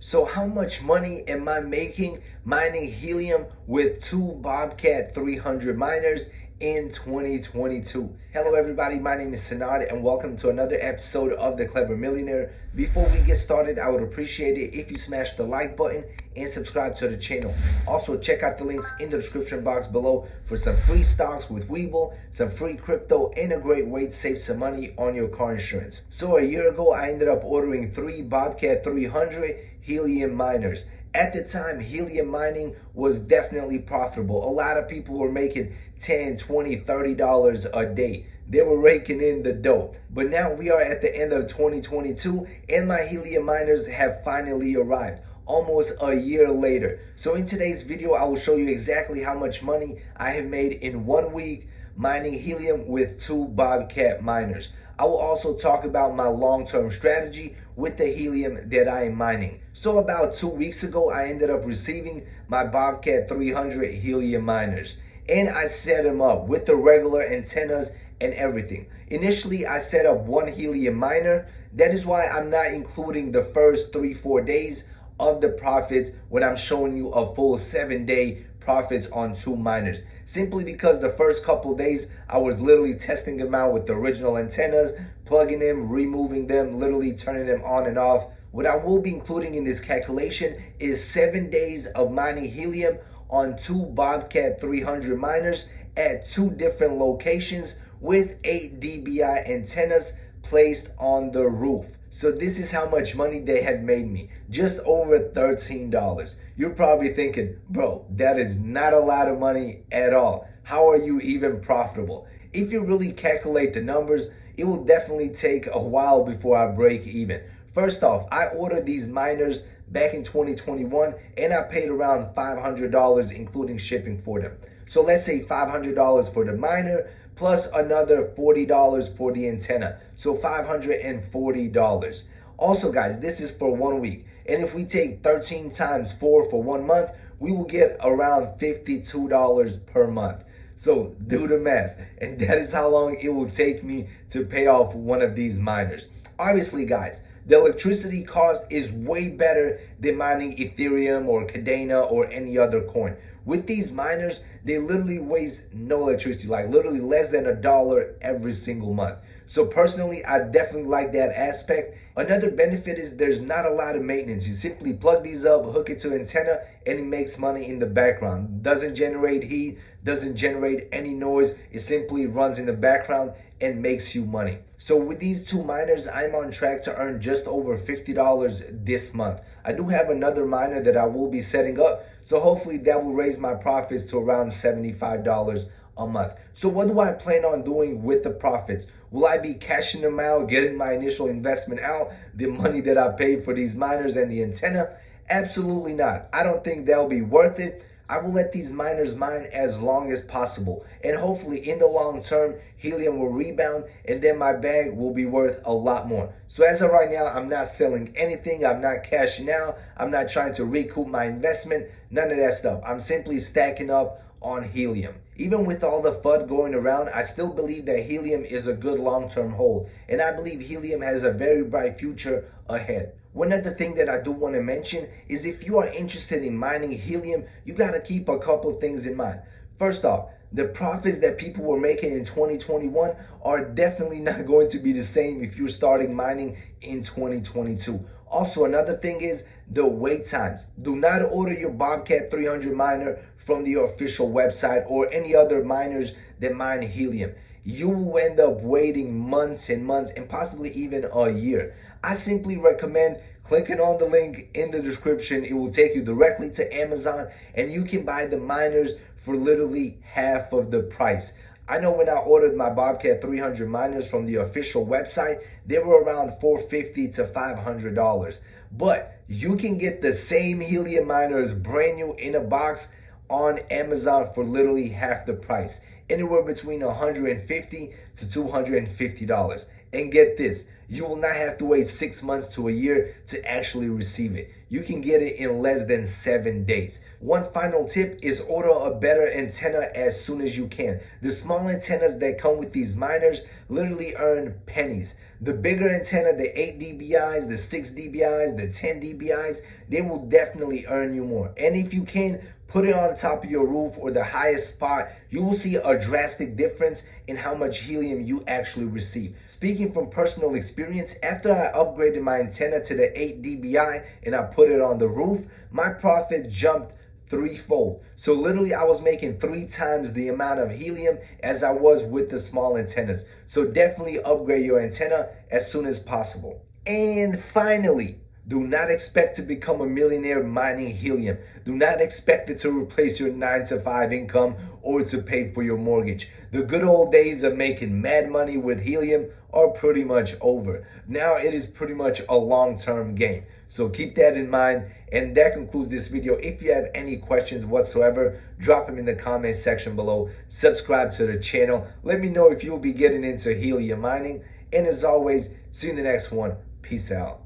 So how much money am I making mining helium with two Bobcat 300 miners in 2022? Hello everybody, my name is Sanad and welcome to another episode of The Clever Millionaire. Before we get started, I would appreciate it if you smash the like button and subscribe to the channel. Also, check out the links in the description box below for some free stocks with Webull, some free crypto, and a great way to save some money on your car insurance. So a year ago, I ended up ordering 3 Bobcat 300 helium miners. At the time, helium mining was definitely profitable. A lot of people were making $10, $20, $30 a day. They were raking in the dough. But now we are at the end of 2022 and my helium miners have finally arrived, almost a year later. So in today's video, I will show you exactly how much money I have made in 1 week mining helium with 2 Bobcat miners. I will also talk about my long-term strategy with the helium that I am mining. So about 2 weeks ago, I ended up receiving my Bobcat 300 helium miners. And I set them up with the regular antennas and everything. Initially, I set up 1 helium miner. That is why I'm not including the first 3-4 days of the profits when I'm showing you a full 7-day profits on 2 miners. Simply because the first couple days I was literally testing them out with the original antennas, plugging them, removing them, literally turning them on and off. What I will be including in this calculation is 7 days of mining helium on 2 Bobcat 300 miners at 2 different locations with 8 dBi antennas placed on the roof. So this is how much money they have made me, just over $13. You're probably thinking, bro, that is not a lot of money at all. How are you even profitable? If you really calculate the numbers, it will definitely take a while before I break even. First off, I ordered these miners back in 2021 and I paid around $500 including shipping for them. So let's say $500 for the miner plus another $40 for the antenna. So $540. Also guys, this is for 1 week. And if we take 13 times 4 for 1 month, we will get around $52 per month. So do the math. And that is how long it will take me to pay off one of these miners. Obviously guys, the electricity cost is way better than mining Ethereum or Cardano or any other coin. With these miners, they literally waste no electricity, like literally less than $1 every single month. So personally, I definitely like that aspect. Another benefit is there's not a lot of maintenance. You simply plug these up, hook it to antenna, and it makes money in the background. Doesn't generate heat, doesn't generate any noise. It simply runs in the background and makes you money. So with these 2 miners, I'm on track to earn just over $50 this month. I do have another miner that I will be setting up, so hopefully that will raise my profits to around $75 a month. So what do I plan on doing with the profits? Will I be cashing them out, getting my initial investment out, the money that I paid for these miners and the antenna? Absolutely not. I don't think that'll be worth it. I will let these miners mine as long as possible. And hopefully in the long term, helium will rebound and then my bag will be worth a lot more. So as of right now, I'm not selling anything. I'm not cashing out. I'm not trying to recoup my investment. None of that stuff. I'm simply stacking up on helium. Even with all the FUD going around, I still believe that helium is a good long-term hold. And I believe helium has a very bright future ahead. One other thing that I do want to mention is if you are interested in mining helium, you got to keep a couple things in mind. First off, the profits that people were making in 2021 are definitely not going to be the same if you're starting mining in 2022. Also, another thing is the wait times. Do not order your Bobcat 300 miner from the official website or any other miners that mine helium. You will end up waiting months and months and possibly even a year. I simply recommend clicking on the link in the description. It will take you directly to Amazon and you can buy the miners for literally half of the price. I know when I ordered my Bobcat 300 miners from the official website, they were around $450 to $500. But you can get the same helium miners brand new in a box on Amazon for literally half the price. Anywhere between $150 to $250. And get this, you will not have to wait 6 months to a year to actually receive it. you can get it in less than 7 days. One final tip is order a better antenna as soon as you can. The small antennas that come with these miners literally earn pennies. The bigger antenna, the 8 dBIs, the 6 dBIs, the 10 dBIs, they will definitely earn you more. And if you can, put it on top of your roof or the highest spot, you will see a drastic difference in how much helium you actually receive. Speaking from personal experience, after I upgraded my antenna to the 8 dBi and I put it on the roof, my profit jumped threefold. So literally I was making 3 times the amount of helium as I was with the small antennas. So definitely upgrade your antenna as soon as possible. And finally, do not expect to become a millionaire mining helium. Do not expect it to replace your 9-to-5 income or to pay for your mortgage. The good old days of making mad money with helium are pretty much over. Now it is pretty much a long-term game. So keep that in mind. And that concludes this video. If you have any questions whatsoever, drop them in the comment section below. Subscribe to the channel. Let me know if you'll be getting into helium mining. And as always, see you in the next one. Peace out.